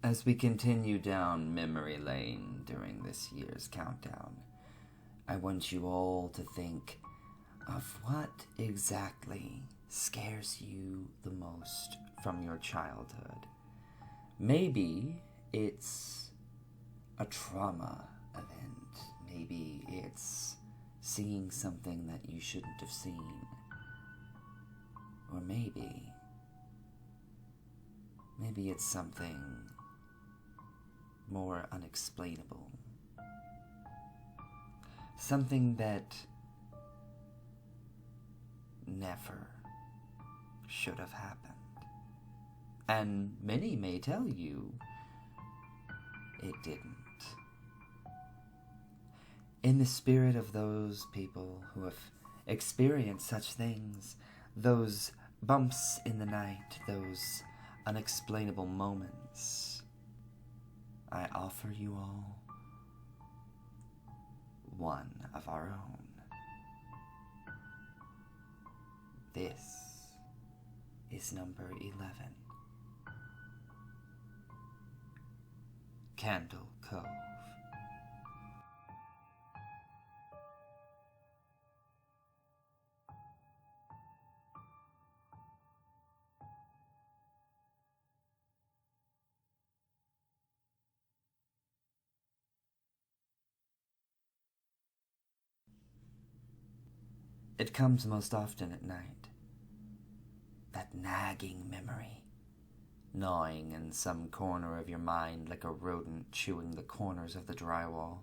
As we continue down memory lane during this year's countdown, I want you all to think of what exactly scares you the most from your childhood. Maybe it's a trauma event. Maybe it's seeing something that you shouldn't have seen. Or maybe it's something more unexplainable. Something that never should have happened. And many may tell you it didn't. In the spirit of those people who have experienced such things, those bumps in the night, those unexplainable moments, I offer you all one of our own. This is number 11. Candle Cove. It comes most often at night. That nagging memory, gnawing in some corner of your mind like a rodent chewing the corners of the drywall.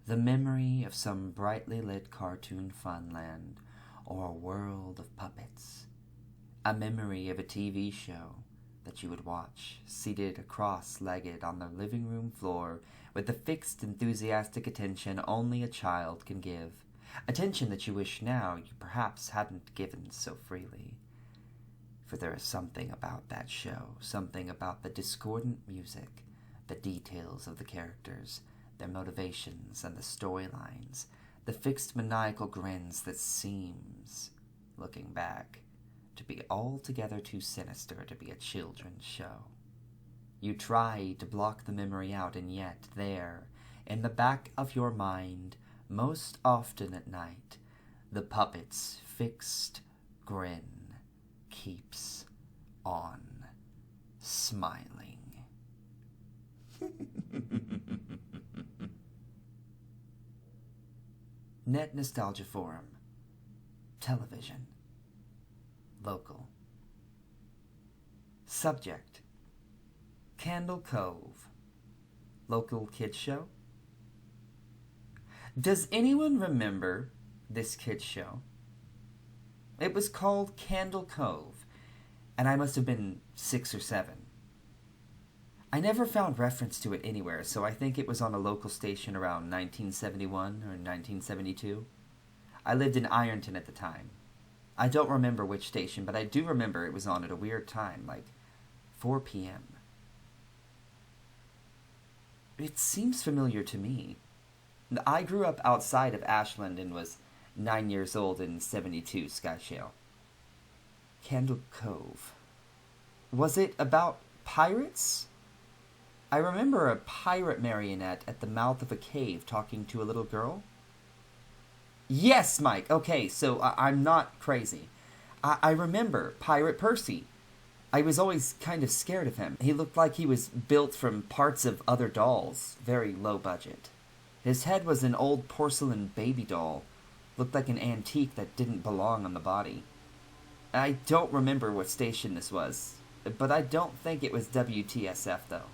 The memory of some brightly lit cartoon funland or a world of puppets. A memory of a TV show that you would watch, seated cross-legged on the living room floor with the fixed, enthusiastic attention only a child can give. Attention that you wish now you perhaps hadn't given so freely. For there is something about that show, something about the discordant music, the details of the characters, their motivations and the storylines, the fixed maniacal grins that seems, looking back, to be altogether too sinister to be a children's show. You try to block the memory out, and yet there, in the back of your mind, most often at night, the puppet's fixed grin keeps on smiling. Net Nostalgia Forum. Television. Local. Subject: Candle Cove. Local kids show. Does anyone remember this kids show? It was called Candle Cove, and I must have been 6 or 7. I never found reference to it anywhere, so I think it was on a local station around 1971 or 1972. I lived in Ironton at the time. I don't remember which station, but I do remember it was on at a weird time, like 4 p.m. It seems familiar to me. I grew up outside of Ashland and was 9 years old in 72 Skyshale. Candle Cove. Was it about pirates? I remember a pirate marionette at the mouth of a cave talking to a little girl. Yes, Mike. Okay, so I'm not crazy. I remember Pirate Percy. I was always kind of scared of him. He looked like he was built from parts of other dolls. Very low budget. His head was an old porcelain baby doll. Looked like an antique that didn't belong on the body. I don't remember what station this was, but I don't think it was WTSF, though.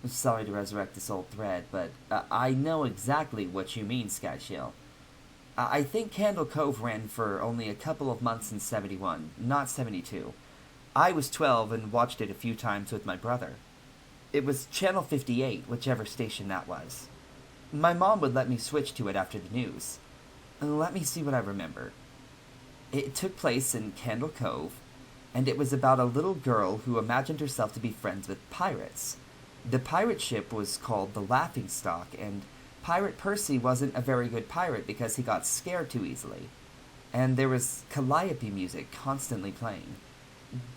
I'm sorry to resurrect this old thread, but I know exactly what you mean, Skyshell. I think Candle Cove ran for only a couple of months in 71, not 72. I was 12 and watched it a few times with my brother. It was Channel 58, whichever station that was. My mom would let me switch to it after the news. Let me see what I remember. It took place in Candle Cove, and it was about a little girl who imagined herself to be friends with pirates. The pirate ship was called the Laughingstock, and Pirate Percy wasn't a very good pirate because he got scared too easily. And there was calliope music constantly playing.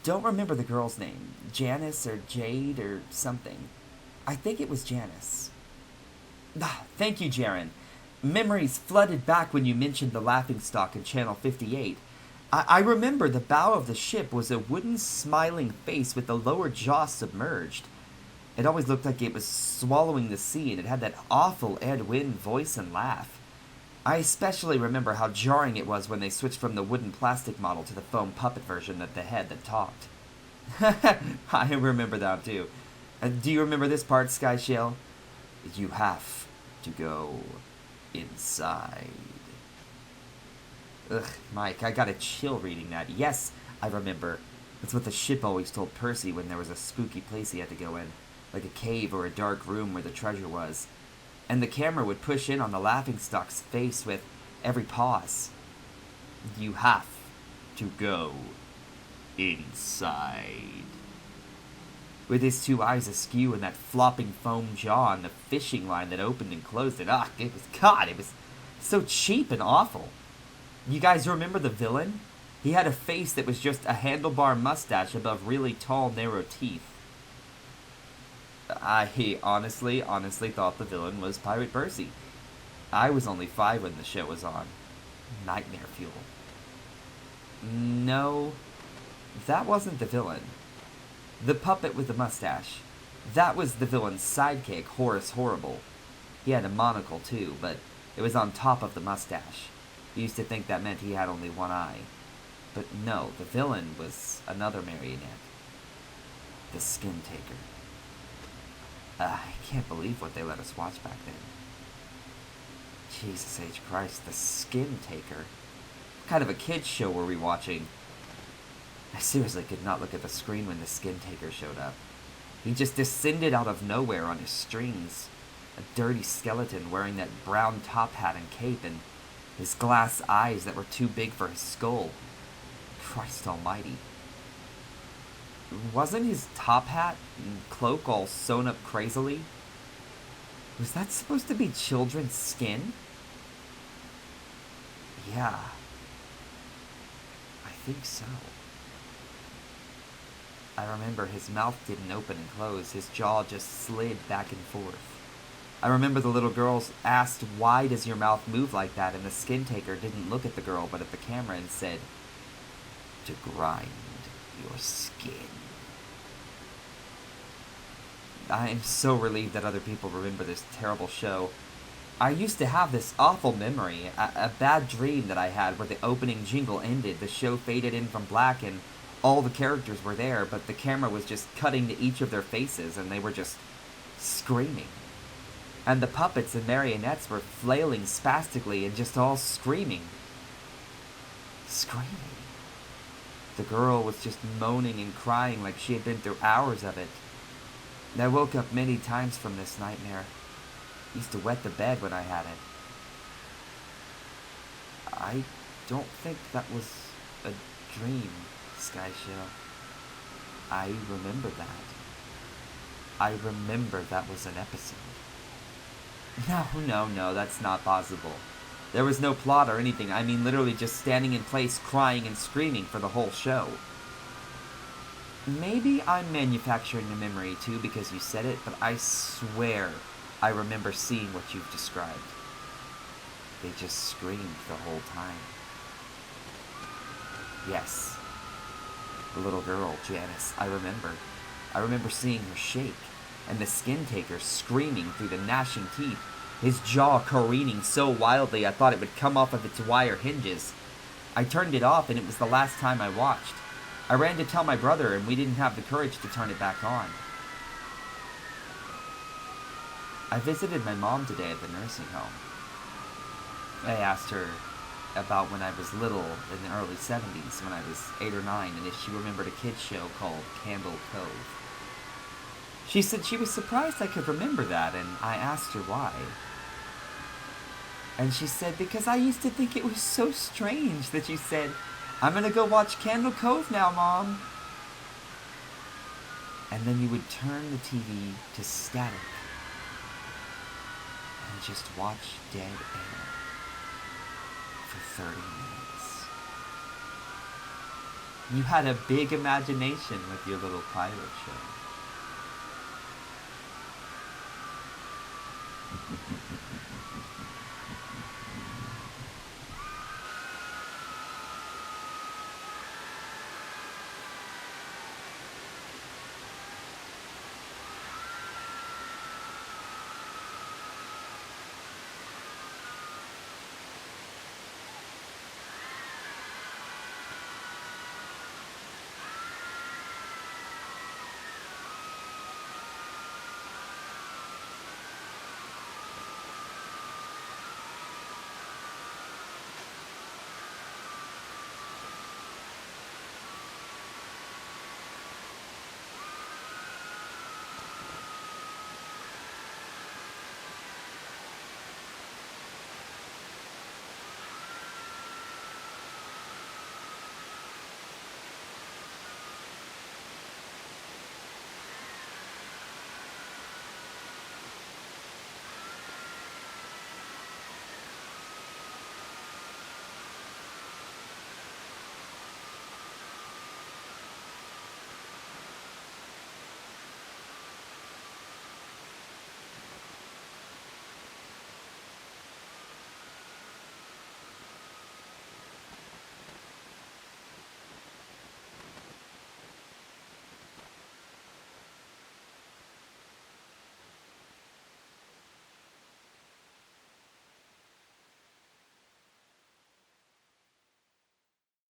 Don't remember the girl's name. Janice or Jade or something. I think it was Janice. Thank you, Jaren. Memories flooded back when you mentioned the laughingstock in Channel 58. I remember the bow of the ship was a wooden smiling face with the lower jaw submerged. It always looked like it was swallowing the sea, and it had that awful Ed Wynn voice and laugh. I especially remember how jarring it was when they switched from the wooden plastic model to the foam puppet version of the head that talked. I remember that too. Do you remember this part, Skyshell? You have to go inside. Ugh, Mike, I got a chill reading that. Yes, I remember. That's what the ship always told Percy when there was a spooky place he had to go in, like a cave or a dark room where the treasure was. And the camera would push in on the laughingstock's face with every pause. You have to go inside. With his two eyes askew and that flopping foam jaw and the fishing line that opened and closed it. It was so cheap and awful. You guys remember the villain? He had a face that was just a handlebar mustache above really tall, narrow teeth. I honestly thought the villain was Pirate Percy. I was only 5 when the show was on. Nightmare fuel. No, that wasn't the villain. The puppet with the mustache. That was the villain's sidekick, Horace Horrible. He had a monocle too, but it was on top of the mustache. You used to think that meant he had only one eye. But no, the villain was another marionette. The Skin Taker. I can't believe what they let us watch back then. Jesus H. Christ, the Skin Taker. What kind of a kid's show were we watching? I seriously could not look at the screen when the Skin Taker showed up. He just descended out of nowhere on his strings. A dirty skeleton wearing that brown top hat and cape, and his glass eyes that were too big for his skull. Christ almighty. Wasn't his top hat and cloak all sewn up crazily? Was that supposed to be children's skin? Yeah. I think so. I remember his mouth didn't open and close. His jaw just slid back and forth. I remember the little girls asked, "Why does your mouth move like that?" And the Skin Taker didn't look at the girl but at the camera and said, "To grind your skin." I am so relieved that other people remember this terrible show. I used to have this awful memory, a bad dream that I had where the opening jingle ended, the show faded in from black, and all the characters were there, but the camera was just cutting to each of their faces, and they were just screaming. And the puppets and marionettes were flailing spastically and just all screaming. Screaming. The girl was just moaning and crying like she had been through hours of it. And I woke up many times from this nightmare. I used to wet the bed when I had it. I don't think that was a dream, Skyshield. I remember that. I remember that was an episode. No, that's not possible. There was no plot or anything. I mean, literally just standing in place, crying and screaming for the whole show. Maybe I'm manufacturing a memory too because you said it, but I swear I remember seeing what you've described. They just screamed the whole time. Yes. The little girl, Janice, I remember. I remember seeing her shake, and the Skin Taker screaming through the gnashing teeth, his jaw careening so wildly I thought it would come off of its wire hinges. I turned it off, and it was the last time I watched. I ran to tell my brother, and we didn't have the courage to turn it back on. I visited my mom today at the nursing home. I asked her about when I was little in the early 70s, when I was 8 or 9, and if she remembered a kids show called Candle Cove. She said she was surprised I could remember that, and I asked her why. And she said, because I used to think it was so strange that you said, "I'm gonna go watch Candle Cove now, Mom." And then you would turn the TV to static and just watch dead air for 30 minutes. You had a big imagination with your little pirate show.